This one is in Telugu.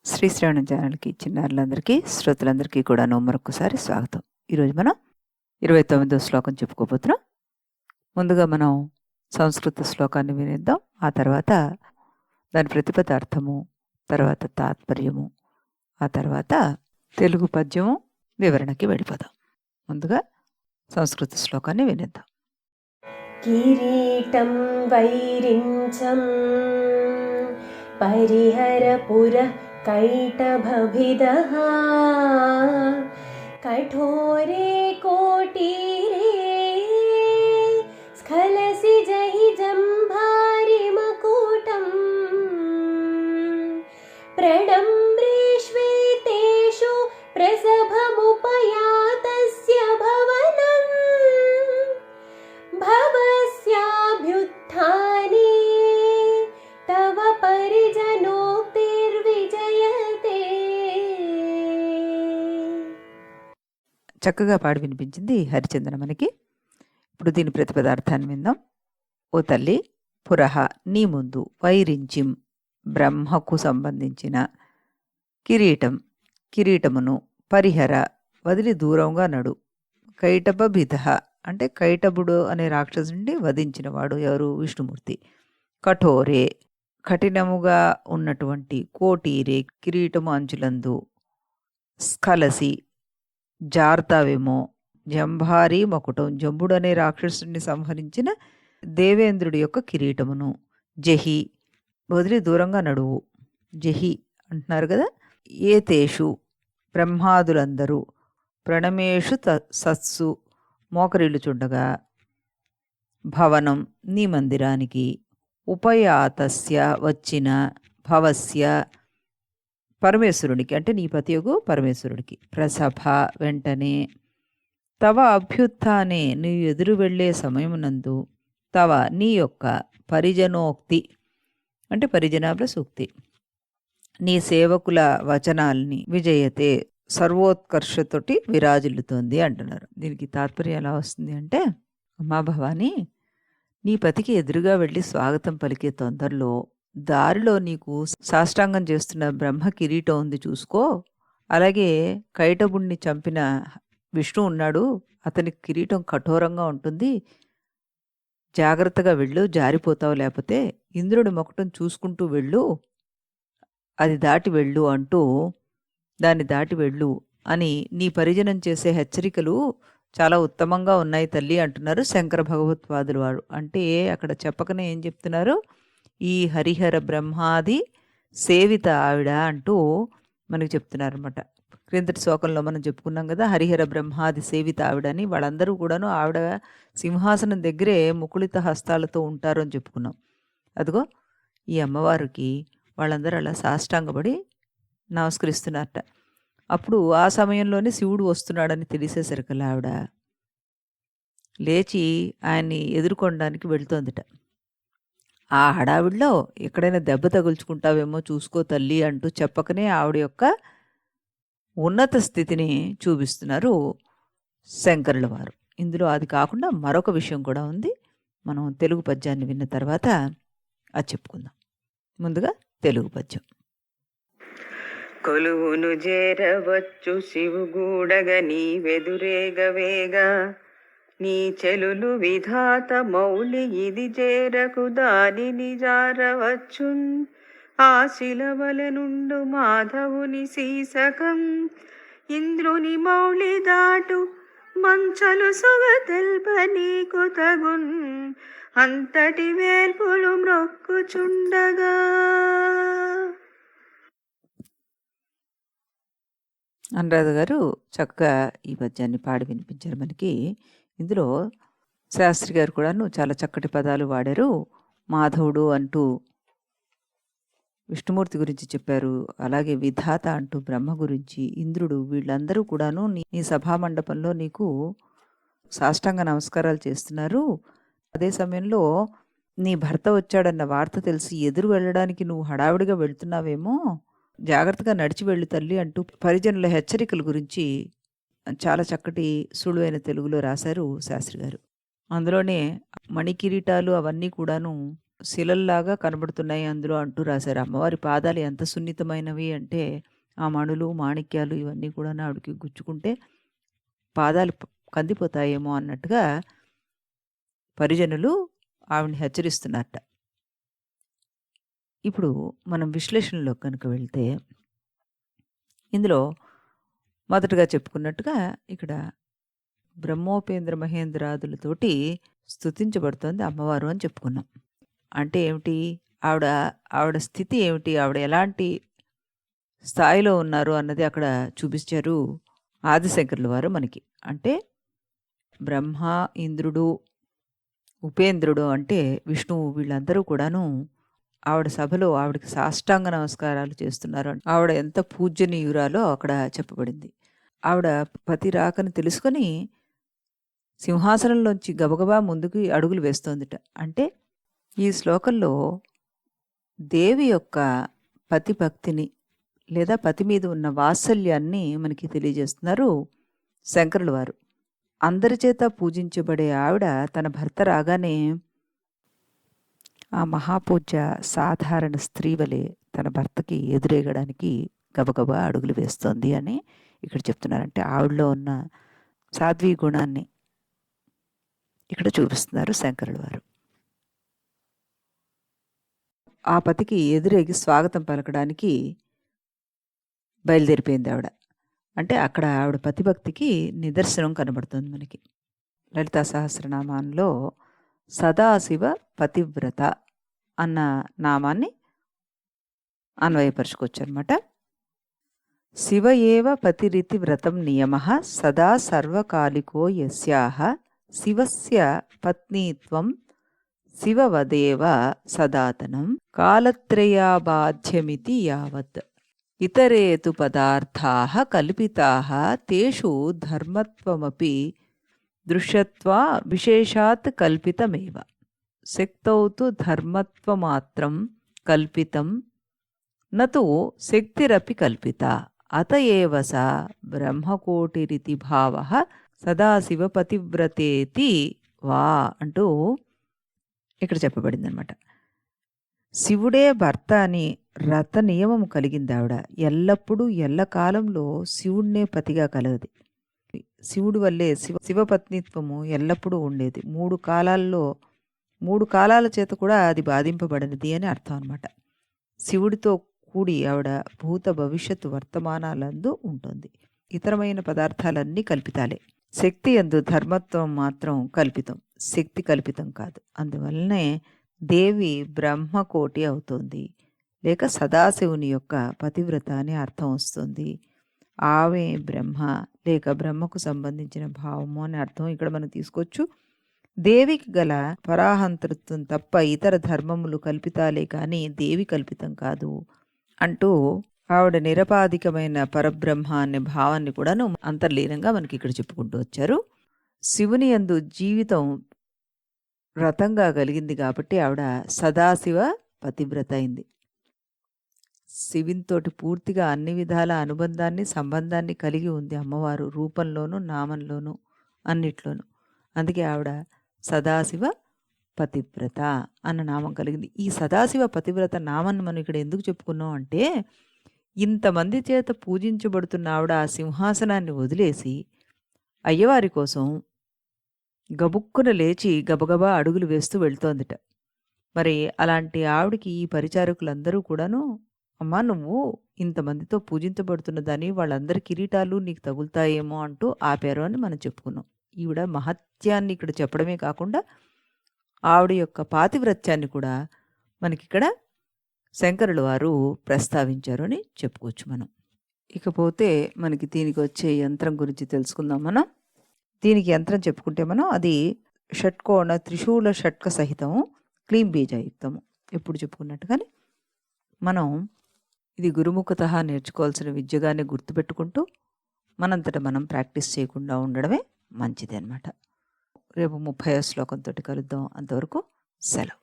శ్రీ శ్రవణం ఛానల్కి చిన్నారులందరికీ శ్రోతలందరికీ కూడాను మరొకసారి స్వాగతం. ఈరోజు మనం 29వ శ్లోకం చెప్పుకోబోతున్నాం. ముందుగా మనం సంస్కృత శ్లోకాన్ని వినిద్దాం. ఆ తర్వాత దాని ప్రతిపదార్థము, తర్వాత తాత్పర్యము, ఆ తర్వాత తెలుగు పద్యము వివరణకి వెళ్ళిపోదాం. ముందుగా సంస్కృత శ్లోకాన్ని వినిద్దాం. కిరీటం వైరించం పరిహరపుర कैटभभिदः कठोरे कोटीरे स्खलसि जहि जम्भारि मकुटम् प्रडम्ब्रेष्वेतेषु प्रसभमुपयातस्य भवनं भवस्याभ्युत्थाने तव परिजनोक्तिर्विजयते. చక్కగా పాడి వినిపించింది హరిచంద్ర మనకి. ఇప్పుడు దీని ప్రతిపదార్థాన్ని విందాం. ఓ తల్లి, పురహ నీ ముందు, వైరించిం బ్రహ్మకు సంబంధించిన, కిరీటమును, పరిహర వదిలి దూరంగా నడు, కైటభభిద అంటే కైటభుడు అనే రాక్షసుని వధించినవాడు ఎవరు? విష్ణుమూర్తి. కఠోరే కఠినముగా ఉన్నటువంటి, కోటీరే కిరీటము అంచులందు, స్ఖలసి జార్తావేమో, జంభారీ మకుటం జంబుడు అనే రాక్షసుని సంహరించిన దేవేంద్రుడి యొక్క కిరీటమును, జహి వదిలి దూరంగా నడువు, జహి అంటున్నారు కదా. ఏతేషు బ్రహ్మాదులందరూ, ప్రణమేషు సత్సు మోకరిల్లుచుండగా, భవనం నీ మందిరానికి, ఉపయాతస్య వచ్చిన, భవస్య పరమేశ్వరునికి అంటే నీ పతియగు పరమేశ్వరుడికి, ప్రసభ వెంటనే, తవ అభ్యుత్థానే నీవు ఎదురు వెళ్ళే సమయమునందు, తవ నీ యొక్క పరిజనోక్తి అంటే పరిజనాభ్ర సూక్తి, నీ సేవకుల వచనాల్ని విజయతే సర్వోత్కర్షతోటి విరాజిల్లుతోంది అంటున్నారు. దీనికి తాత్పర్యం ఎలా వస్తుంది అంటే, అమ్మా భవానీ, నీ పతికి ఎదురుగా వెళ్ళి స్వాగతం పలికే తొందరలో దారిలో నీకు సాష్టాంగం చేస్తున్న బ్రహ్మ కిరీటం ఉంది చూసుకో. అలాగే కైటబుణ్ణి చంపిన విష్ణు ఉన్నాడు, అతని కిరీటం కఠోరంగా ఉంటుంది, జాగ్రత్తగా వెళ్ళు, జారిపోతావు, లేకపోతే ఇంద్రుడి మొకటం చూసుకుంటూ వెళ్ళు, అది దాటి వెళ్ళు అంటూ, దాన్ని దాటి వెళ్ళు అని నీ పరిజనం చేసే హెచ్చరికలు చాలా ఉత్తమంగా ఉన్నాయి తల్లి అంటున్నారు శంకర భగవత్పాదులు వారు. అంటే అక్కడ చెప్పకనే ఏం చెప్తున్నారు? ఈ హరిహర బ్రహ్మాది సేవిత ఆవిడ అంటూ మనకు చెప్తున్నారన్నమాట. క్రిందటి శ్లోకంలో మనం చెప్పుకున్నాం కదా, హరిహర బ్రహ్మాది సేవిత ఆవిడ అని. వాళ్ళందరూ కూడాను ఆవిడ సింహాసనం దగ్గరే ముకుళిత హస్తాలతో ఉంటారు అని చెప్పుకున్నాం. అదిగో ఈ అమ్మవారికి వాళ్ళందరూ అలా సాష్టాంగపడి నమస్కరిస్తున్నారట. అప్పుడు ఆ సమయంలోనే శివుడు వస్తున్నాడని తెలిసేసరికల్లా ఆవిడ లేచి ఆయన్ని ఎదుర్కొనడానికి వెళుతోందిట. ఆ హడావిడిలో ఎక్కడైనా దెబ్బ తగుల్చుకుంటావేమో చూసుకో తల్లి అంటూ చెప్పకనే ఆవిడ యొక్క ఉన్నత స్థితిని చూపిస్తున్నారు శంకరుల వారు. ఇందులో అది కాకుండా మరొక విషయం కూడా ఉంది. మనం తెలుగు పద్యాన్ని విన్న తర్వాత అది చెప్పుకుందాం. ముందుగా తెలుగు పద్యం. కొలువును చేరవచ్చు శివుగూడగ నీ వెదురేగవేగా, నీ చెలులు విధాత మౌలి ఇది చేరకు దానిని జారవచ్చున్, ఆ శిలవల నుండు మాధవుని సీసకం, ఇంద్రుని మౌళి దాటు మంచలు సుగ తెల్ప నీకు తగున్, అంతటి వేల్పులు మ్రొక్కుచుండగా. అనురాధ గారు చక్కగా ఈ పద్యాన్ని పాడి వినిపించారు మనకి. ఇందులో శాస్త్రి గారు కూడాను చాలా చక్కటి పదాలు వాడారు. మాధవుడు అంటూ విష్ణుమూర్తి గురించి చెప్పారు, అలాగే విధాత అంటూ బ్రహ్మ గురించి, ఇంద్రుడు, వీళ్ళందరూ కూడాను నీ సభామండపంలో నీకు సాష్టాంగ నమస్కారాలు చేస్తున్నారు. అదే సమయంలో నీ భర్త వచ్చాడన్న వార్త తెలిసి ఎదురు వెళ్ళడానికి నువ్వు హడావిడిగా వెళ్తున్నావేమో, జాగ్రత్తగా నడిచి వెళ్ళు తల్లి అంటూ పరిజనుల హెచ్చరికల గురించి చాలా చక్కటి సులువైన తెలుగులో రాశారు శాస్త్రి గారు. అందులోనే మణికిరీటాలు అవన్నీ కూడాను శిలల్లాగా కనబడుతున్నాయి అందులో అంటూ రాశారు. అమ్మవారి పాదాలు ఎంత సున్నితమైనవి అంటే ఆ మణులు, మాణిక్యాలు ఇవన్నీ కూడా ఆవిడకి గుచ్చుకుంటే పాదాలు కందిపోతాయేమో అన్నట్టుగా పరిజనులు ఆవిడని హెచ్చరిస్తున్నారట. ఇప్పుడు మనం విశ్లేషణలో కనుక వెళ్తే ఇందులో మొదటగా చెప్పుకున్నట్టుగా ఇక్కడ బ్రహ్మోపేంద్ర మహేంద్రాదులతోటి స్తుతించబడుతోంది అమ్మవారు అని చెప్పుకున్నాం. అంటే ఏమిటి? ఆవిడ ఆవిడ స్థితి ఏమిటి? ఆవిడ ఎలాంటి స్థాయిలో ఉన్నారు అన్నది అక్కడ చూపించారు ఆదిశంకరుల వారు మనకి. అంటే బ్రహ్మ, ఇంద్రుడు, ఉపేంద్రుడు అంటే విష్ణువు వీళ్ళందరూ కూడాను ఆవిడ సభలో ఆవిడకి సాష్టాంగ నమస్కారాలు చేస్తున్నారు. ఆవిడ ఎంత పూజనీయురాలో అక్కడ చెప్పబడింది. ఆవిడ పతి రాకని తెలుసుకొని సింహాసనంలోంచి గబగబా ముందుకు అడుగులు వేస్తోందిట. అంటే ఈ శ్లోకంలో దేవి యొక్క పతి భక్తిని లేదా పతి మీద ఉన్న వాత్సల్యాన్ని మనకి తెలియజేస్తున్నారు శంకరుల వారు. అందరి చేత పూజించబడే ఆవిడ తన భర్త రాగానే ఆ మహాపూజ్య సాధారణ స్త్రీ వలె తన భర్తకి ఎదురేగడానికి గబగబా అడుగులు వేస్తోంది అని ఇక్కడ చెప్తున్నారంటే ఆవిడలో ఉన్న సాధ్వీ గుణాన్ని ఇక్కడ చూపిస్తున్నారు శంకరుల వారు. ఆ పతికి ఎదురేగి స్వాగతం పలకడానికి బయలుదేరిపోయింది ఆవిడ. అంటే అక్కడ ఆవిడ పతిభక్తికి నిదర్శనం కనబడుతుంది మనకి. లలితా సహస్రనామంలో సదాశివ పతివ్రత అన్న నామాన్ని అన్వయపరుచుకోవచ్చు అనమాట. శివ ఏవ పతిరితి వ్రతం నియమ సదా సర్వకాలికో యస్యాహ శివస్య పత్నీత్వం శివవదేవ సదాతనం కాలత్రయాబాధ్యమితి యావత్ ఇతరేతు పదార్థాః కల్పితాః తేషు ధర్మత్వమపి దృశ్యత్వా విశేషాత్ కల్పితమేవ శక్తౌ తు ధర్మత్వమాత్రం కల్పితం నతు శక్తిరపి కల్పిత అత ఏవ స బ్రహ్మకోటిరితి భావః సదాశివపతివ్రతేతి వా అంటూ ఇక్కడ చెప్పబడింది అనమాట. శివుడే భర్త అని రత నియమం కలిగింది ఆవిడ. ఎల్లప్పుడూ ఎల్లకాలంలో శివుడినే పతిగా కలగది. శివుడి వల్లే శివపత్నిత్వము ఎల్లప్పుడూ ఉండేది. 3 కాలాల్లో 3 కాలాల చేత కూడా అది బాధింపబడినది అని అర్థం అనమాట. శివుడితో కూడి ఆవిడ భూత భవిష్యత్తు వర్తమానాలందు ఉంటుంది. ఇతరమైన పదార్థాలన్నీ కల్పితాలే. శక్తి యందు ధర్మత్వం మాత్రం కల్పితం, శక్తి కల్పితం కాదు. అందువల్లనే దేవి బ్రహ్మకోటి అవుతుంది, లేక సదాశివుని యొక్క పతివ్రత అనే అర్థం వస్తుంది. ఆమె బ్రహ్మ లేక బ్రహ్మకు సంబంధించిన భావము అనే అర్థం ఇక్కడ మనం తీసుకోవచ్చు. దేవికి గల పరాహంతృత్వం తప్ప ఇతర ధర్మములు కల్పితాలే కానీ దేవి కల్పితం కాదు అంటూ ఆవిడ నిరపాధికమైన పరబ్రహ్మ అనే భావాన్ని కూడాను అంతర్లీనంగా మనకి ఇక్కడ చెప్పుకుంటూ వచ్చారు. శివుని యందు జీవితం వ్రతంగా కలిగింది కాబట్టి ఆవిడ సదాశివ పతివ్రత అయింది. శివునితోటి పూర్తిగా అన్ని విధాల అనుబంధాన్ని సంబంధాన్ని కలిగి ఉంది అమ్మవారు, రూపంలోనూ నామంలోనూ అన్నిట్లోనూ. అందుకే ఆవిడ సదాశివ పతివ్రత అన్న నామం కలిగింది. ఈ సదాశివ పతివ్రత నామాన్ని మనం ఇక్కడ ఎందుకు చెప్పుకున్నాం అంటే, ఇంతమంది చేత పూజించబడుతున్న ఆవిడ ఆ సింహాసనాన్ని వదిలేసి అయ్యవారి కోసం గబుక్కున లేచి గబగబా అడుగులు వేస్తూ వెళ్తోందిట. మరి అలాంటి ఆవిడికి ఈ పరిచారకులందరూ కూడాను, అమ్మా నువ్వు ఇంతమందితో పూజించబడుతున్న దాన్ని వాళ్ళందరి కిరీటాలు నీకు తగులుతాయేమో అంటూ ఆపారు అని మనం చెప్పుకున్నాం. ఈవిడ మహత్యాన్ని ఇక్కడ చెప్పడమే కాకుండా ఆవిడ యొక్క పాతివ్రత్యాన్ని కూడా మనకిక్కడ శంకరుల వారు ప్రస్తావించారు అని చెప్పుకోవచ్చు మనం. ఇకపోతే మనకి దీనికి వచ్చే యంత్రం గురించి తెలుసుకుందాం మనం. దీనికి యంత్రం చెప్పుకుంటే మనం అది షట్కోణ త్రిశూల షట్క సహితము క్లీం బీజయుక్తము ఎప్పుడు చెప్పుకున్నట్టుగానే మనం ఇది గురుముఖత నేర్చుకోవాల్సిన విద్యగానే గుర్తుపెట్టుకుంటూ మనంతట మనం ప్రాక్టీస్ చేయకుండా ఉండడమే మంచిది అన్నమాట. రేపు 30వ శ్లోకంతో కలుద్దాం. అంతవరకు సెలవు.